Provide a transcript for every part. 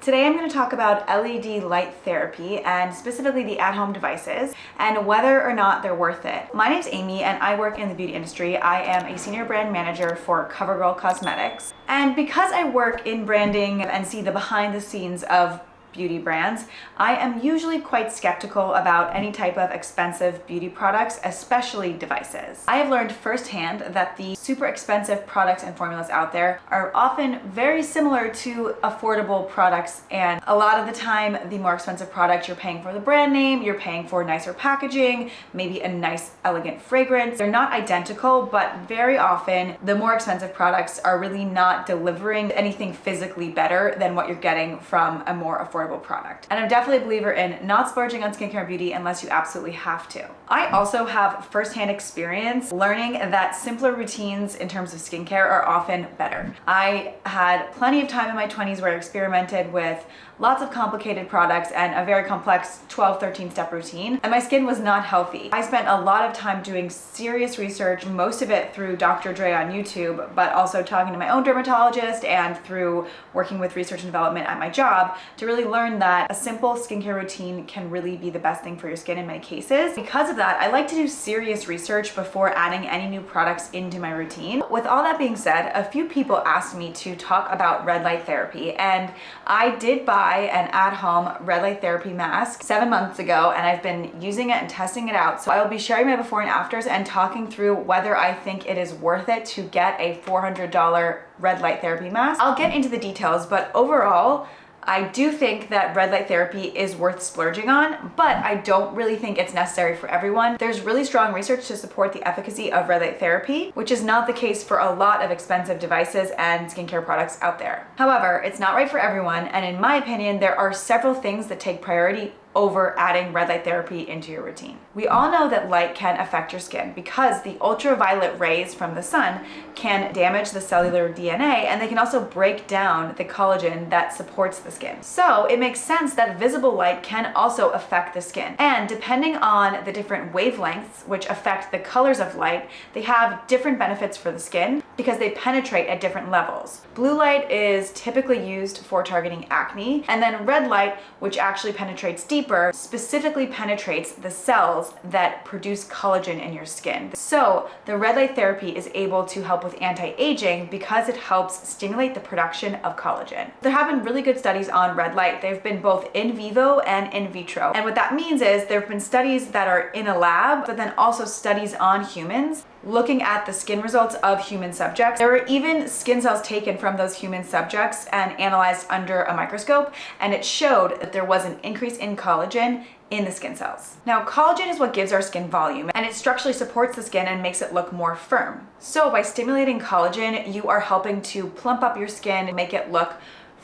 Today I'm going to talk about LED light therapy and specifically the at-home devices and whether or not they're worth it. My name's Amy and I work in the beauty industry. I am a senior brand manager for CoverGirl Cosmetics. And because I work in branding and see the behind the scenes of beauty brands, I am usually quite skeptical about any type of expensive beauty products, especially devices. I have learned firsthand that the super expensive products and formulas out there are often very similar to affordable products, and a lot of the time the more expensive product, you're paying for the brand name, you're paying for nicer packaging, maybe a nice elegant fragrance. They're not identical, but very often the more expensive products are really not delivering anything physically better than what you're getting from a more affordable product. And I'm definitely a believer in not splurging on skincare and beauty unless you absolutely have to. I also have firsthand experience learning that simpler routines in terms of skincare are often better. I had plenty of time in my 20s where I experimented with lots of complicated products and a very complex 12-13 step routine, and my skin was not healthy. I spent a lot of time doing serious research, most of it through Dr. Dre on YouTube, but also talking to my own dermatologist and through working with research and development at my job to really learn that a simple skincare routine can really be the best thing for your skin in many cases. Because of that, I like to do serious research before adding any new products into my routine. With all that being said, a few people asked me to talk about red light therapy, and I did buy an at-home red light therapy mask 7 months ago, and I've been using it and testing it out. So I will be sharing my before and afters and talking through whether I think it is worth it to get a $400 red light therapy mask. I'll get into the details, but overall, I do think that red light therapy is worth splurging on, but I don't really think it's necessary for everyone. There's really strong research to support the efficacy of red light therapy, which is not the case for a lot of expensive devices and skincare products out there. However, it's not right for everyone, and in my opinion, there are several things that take priority over adding red light therapy into your routine. We all know that light can affect your skin because the ultraviolet rays from the sun can damage the cellular DNA, and they can also break down the collagen that supports the skin. So it makes sense that visible light can also affect the skin. And depending on the different wavelengths which affect the colors of light, they have different benefits for the skin because they penetrate at different levels. Blue light is typically used for targeting acne, and then red light, which actually penetrates deeper, specifically penetrates the cells that produce collagen in your skin. So the red light therapy is able to help with anti-aging because it helps stimulate the production of collagen. There have been really good studies on red light. They've been both in vivo and in vitro. And what that means is there have been studies that are in a lab, but then also studies on humans looking at the skin results of human subjects. There were even skin cells taken from those human subjects and analyzed under a microscope, and it showed that there was an increase in collagen in the skin cells. Now, collagen is what gives our skin volume, and it structurally supports the skin and makes it look more firm. So by stimulating collagen, you are helping to plump up your skin and make it look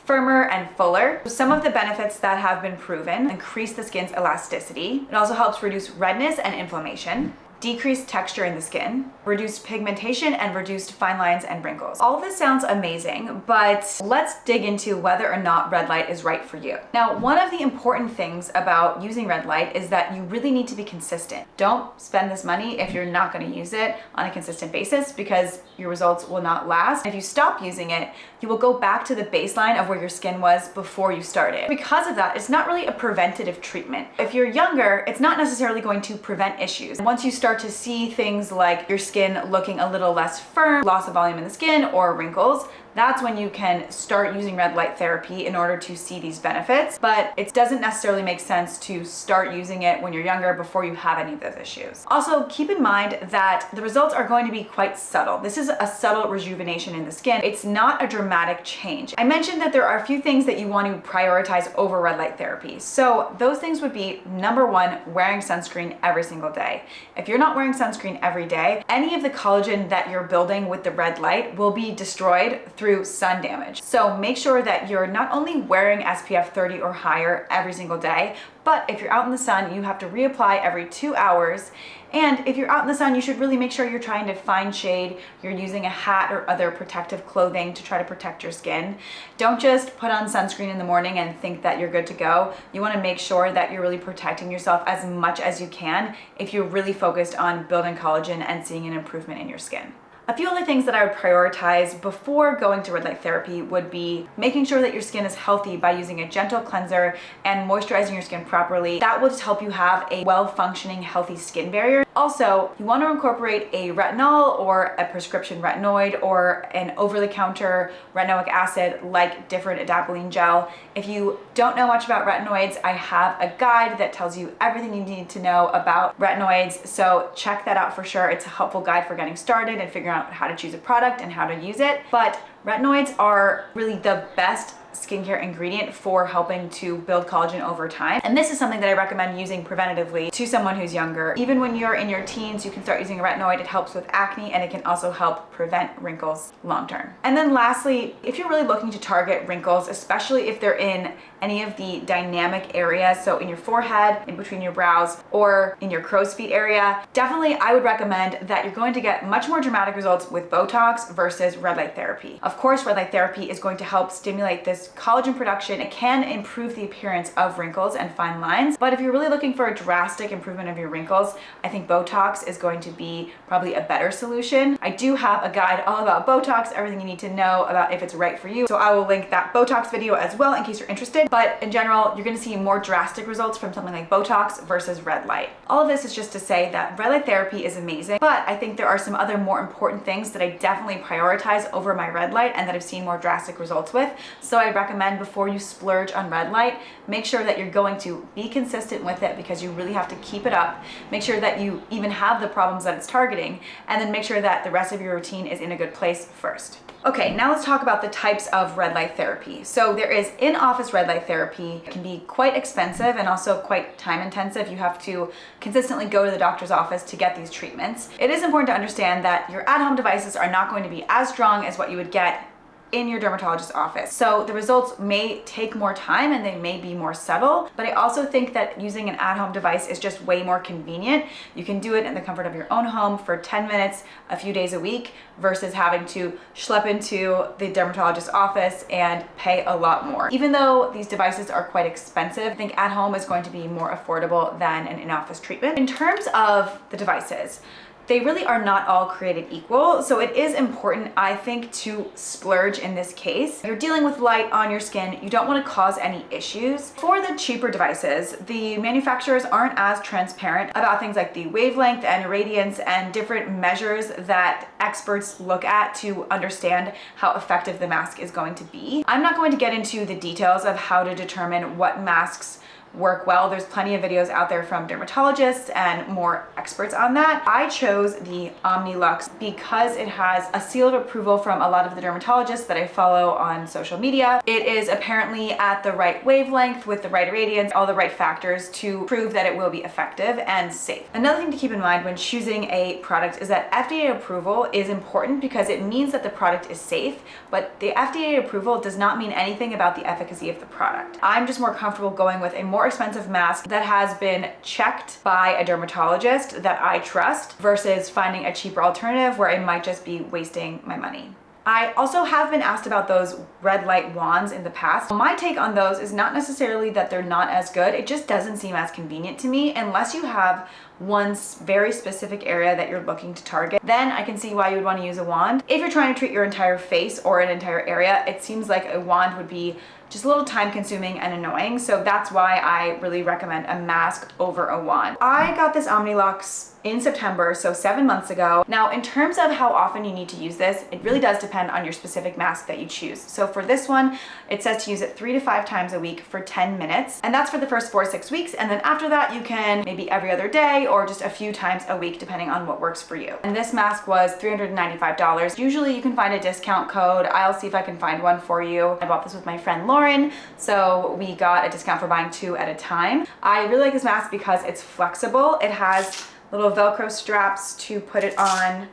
firmer and fuller. Some of the benefits that have been proven: increase the skin's elasticity. It also helps reduce redness and inflammation, decreased texture in the skin, reduced pigmentation, and reduced fine lines and wrinkles. All of this sounds amazing, but let's dig into whether or not red light is right for you. Now, one of the important things about using red light is that you really need to be consistent. Don't spend this money if you're not going to use it on a consistent basis, because your results will not last. If you stop using it, you will go back to the baseline of where your skin was before you started. Because of that, it's not really a preventative treatment. If you're younger, it's not necessarily going to prevent issues. Once you start to see things like your skin looking a little less firm, loss of volume in the skin, or wrinkles, that's when you can start using red light therapy in order to see these benefits. But it doesn't necessarily make sense to start using it when you're younger before you have any of those issues. Also, keep in mind that the results are going to be quite subtle. This is a subtle rejuvenation in the skin. It's not a dramatic change. I mentioned that there are a few things that you want to prioritize over red light therapy. So those things would be: number one, wearing sunscreen every single day. If you're not wearing sunscreen every day, any of the collagen that you're building with the red light will be destroyed through sun damage. So make sure that you're not only wearing SPF 30 or higher every single day, but if you're out in the sun, you have to reapply every 2 hours. And if you're out in the sun, you should really make sure you're trying to find shade, you're using a hat or other protective clothing to try to protect your skin. Don't just put on sunscreen in the morning and think that you're good to go. You want to make sure that you're really protecting yourself as much as you can if you're really focused on building collagen and seeing an improvement in your skin. A few other things that I would prioritize before going to red light therapy would be making sure that your skin is healthy by using a gentle cleanser and moisturizing your skin properly. That will just help you have a well-functioning, healthy skin barrier. Also, you want to incorporate a retinol or a prescription retinoid or an over-the-counter retinoic acid like different adapalene gel. If you don't know much about retinoids, I have a guide that tells you everything you need to know about retinoids, so check that out for sure. It's a helpful guide for getting started and figuring out how to choose a product and how to use it. But retinoids are really the best skincare ingredient for helping to build collagen over time. And this is something that I recommend using preventatively to someone who's younger. Even when you're in your teens, you can start using a retinoid. It helps with acne and it can also help prevent wrinkles long term. And then lastly, if you're really looking to target wrinkles, especially if they're in any of the dynamic areas, so in your forehead, in between your brows, or in your crow's feet area, definitely I would recommend that you're going to get much more dramatic results with Botox versus red light therapy. Of course, red light therapy is going to help stimulate this collagen production. It can improve the appearance of wrinkles and fine lines, but if you're really looking for a drastic improvement of your wrinkles, I think Botox is going to be probably a better solution. I do have a guide all about Botox, everything you need to know about if it's right for you, so I will link that Botox video as well in case you're interested. But in general, you're going to see more drastic results from something like Botox versus red light. All of this is just to say that red light therapy is amazing, but I think there are some other more important things that I definitely prioritize over my red light and that I've seen more drastic results with. So I recommend before you splurge on red light, make sure that you're going to be consistent with it because you really have to keep it up. Make sure that you even have the problems that it's targeting, and then make sure that the rest of your routine is in a good place first. Okay, now let's talk about the types of red light therapy. So there is in-office red light therapy. It can be quite expensive and also quite time intensive. You have to consistently go to the doctor's office to get these treatments. It is important to understand that your at-home devices are not going to be as strong as what you would get in your dermatologist's office. So the results may take more time and they may be more subtle, but I also think that using an at-home device is just way more convenient. You can do it in the comfort of your own home for 10 minutes, a few days a week, versus having to schlep into the dermatologist's office and pay a lot more. Even though these devices are quite expensive, I think at home is going to be more affordable than an in-office treatment. In terms of the devices, they really are not all created equal, so it is important, I think, to splurge in this case. You're dealing with light on your skin, you don't want to cause any issues. For the cheaper devices, the manufacturers aren't as transparent about things like the wavelength and radiance and different measures that experts look at to understand how effective the mask is going to be. I'm not going to get into the details of how to determine what masks work well. There's plenty of videos out there from dermatologists and more experts on that. I chose the OmniLux because it has a seal of approval from a lot of the dermatologists that I follow on social media. It is apparently at the right wavelength with the right radiance, all the right factors to prove that it will be effective and safe. Another thing to keep in mind when choosing a product is that FDA approval is important because it means that the product is safe, but the FDA approval does not mean anything about the efficacy of the product. I'm just more comfortable going with a more expensive mask that has been checked by a dermatologist that I trust versus finding a cheaper alternative where I might just be wasting my money. I also have been asked about those red light wands in the past. My take on those is not necessarily that they're not as good, it just doesn't seem as convenient to me unless you have one very specific area that you're looking to target. Then I can see why you would want to use a wand. If you're trying to treat your entire face or an entire area, it seems like a wand would be just a little time consuming and annoying. So that's why I really recommend a mask over a wand. I got this OmniLux in September, so 7 months ago. Now, in terms of how often you need to use this, it really does depend on your specific mask that you choose. So for this one, it says to use it 3 to 5 times a week for 10 minutes. And that's for the first 4 to 6 weeks. And then after that, you can maybe every other day or just a few times a week, depending on what works for you. And this mask was $395. Usually you can find a discount code. I'll see if I can find one for you. I bought this with my friend Lauren, so we got a discount for buying 2 at a time. I really like this mask because it's flexible. It has little Velcro straps to put it on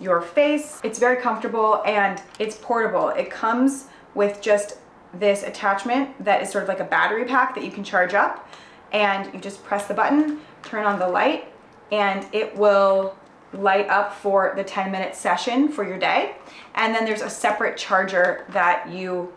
your face. It's very comfortable and it's portable. It comes with just this attachment that is sort of like a battery pack that you can charge up, and you just press the button, turn on the light, and it will light up for the 10-minute session for your day. And then there's a separate charger that you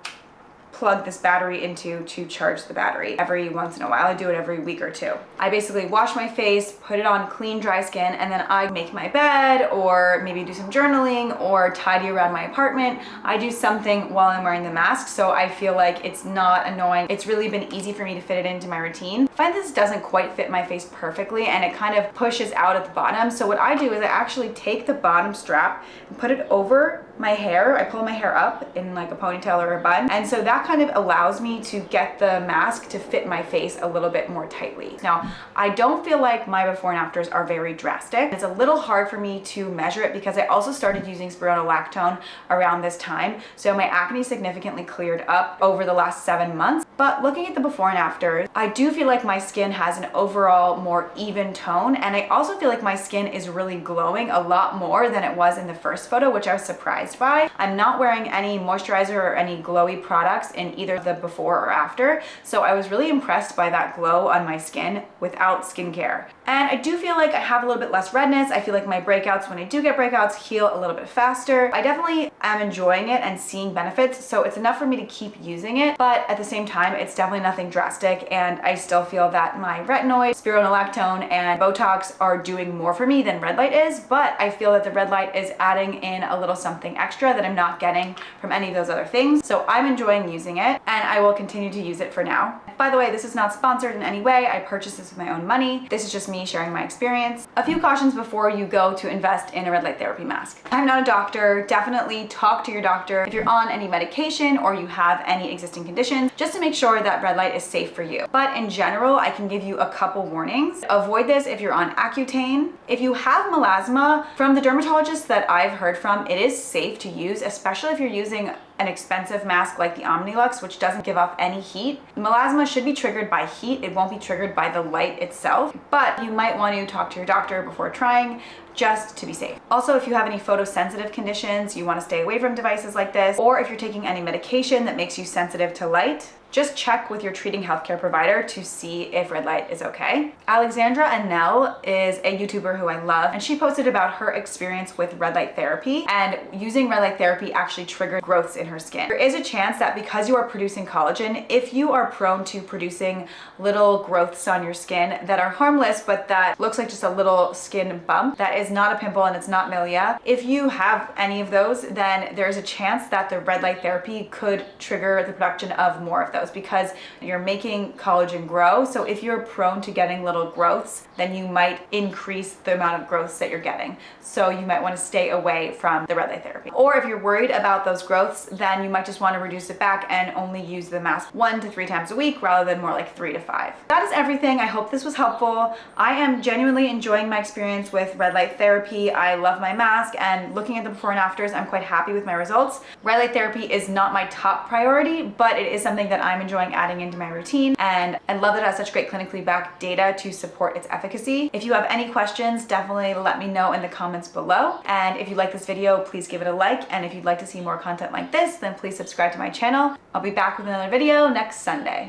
plug this battery into to charge the battery every once in a while. I do it every week or two. I basically wash my face, put it on clean, dry skin, and then I make my bed or maybe do some journaling or tidy around my apartment. I do something while I'm wearing the mask, so I feel like it's not annoying. It's really been easy for me to fit it into my routine. I find this doesn't quite fit my face perfectly and it kind of pushes out at the bottom. So what I do is I actually take the bottom strap and put it over my hair. I pull my hair up in like a ponytail or a bun. And so that kind of allows me to get the mask to fit my face a little bit more tightly. Now, I don't feel like my before and afters are very drastic. It's a little hard for me to measure it because I also started using spironolactone around this time. So my acne significantly cleared up over the last 7 months. But looking at the before and after, I do feel like my skin has an overall more even tone. And I also feel like my skin is really glowing a lot more than it was in the first photo, which I was surprised by. I'm not wearing any moisturizer or any glowy products in either the before or after. So I was really impressed by that glow on my skin without skincare. And I do feel like I have a little bit less redness. I feel like my breakouts, when I do get breakouts, heal a little bit faster. I definitely am enjoying it and seeing benefits. So it's enough for me to keep using it. But at the same time, it's definitely nothing drastic. And I still feel that my retinoid, spironolactone, and Botox are doing more for me than red light is. But I feel that the red light is adding in a little something extra that I'm not getting from any of those other things. So I'm enjoying using it and I will continue to use it for now. By the way, this is not sponsored in any way. I purchased this with my own money. This is just me sharing my experience. A few cautions before you go to invest in a red light therapy mask. I'm not a doctor. Definitely talk to your doctor if you're on any medication or you have any existing conditions, just to make sure that red light is safe for you. But in general, I can give you a couple warnings. Avoid this if you're on Accutane. If you have melasma, from the dermatologists that I've heard from, it is safe to use, especially if you're using an expensive mask like the Omnilux, which doesn't give off any heat. Melasma should be triggered by heat. It won't be triggered by the light itself, but you might want to talk to your doctor before trying, just to be safe. Also, if you have any photosensitive conditions, you want to stay away from devices like this, or if you're taking any medication that makes you sensitive to light, just check with your treating healthcare provider to see if red light is okay. Alexandra Anel is a YouTuber who I love, and she posted about her experience with red light therapy, and using red light therapy actually triggered growths in her skin. There is a chance that because you are producing collagen, if you are prone to producing little growths on your skin that are harmless, but that looks like just a little skin bump, that is not a pimple and it's not milia. If you have any of those, then there's a chance that the red light therapy could trigger the production of more of those, because you're making collagen grow. So if you're prone to getting little growths, then you might increase the amount of growths that you're getting. So you might want to stay away from the red light therapy. Or if you're worried about those growths, then you might just want to reduce it back and only use the mask 1 to 3 times a week rather than more like 3 to 5. That is everything. I hope this was helpful. I am genuinely enjoying my experience with red light therapy. I love my mask, and looking at the before and afters, I'm quite happy with my results. Red light therapy is not my top priority, but it is something that I'm enjoying adding into my routine, and I love that it has such great clinically backed data to support its efficacy. If you have any questions, definitely let me know in the comments below. And if you like this video, please give it a like. And if you'd like to see more content like this, then please subscribe to my channel. I'll be back with another video next Sunday.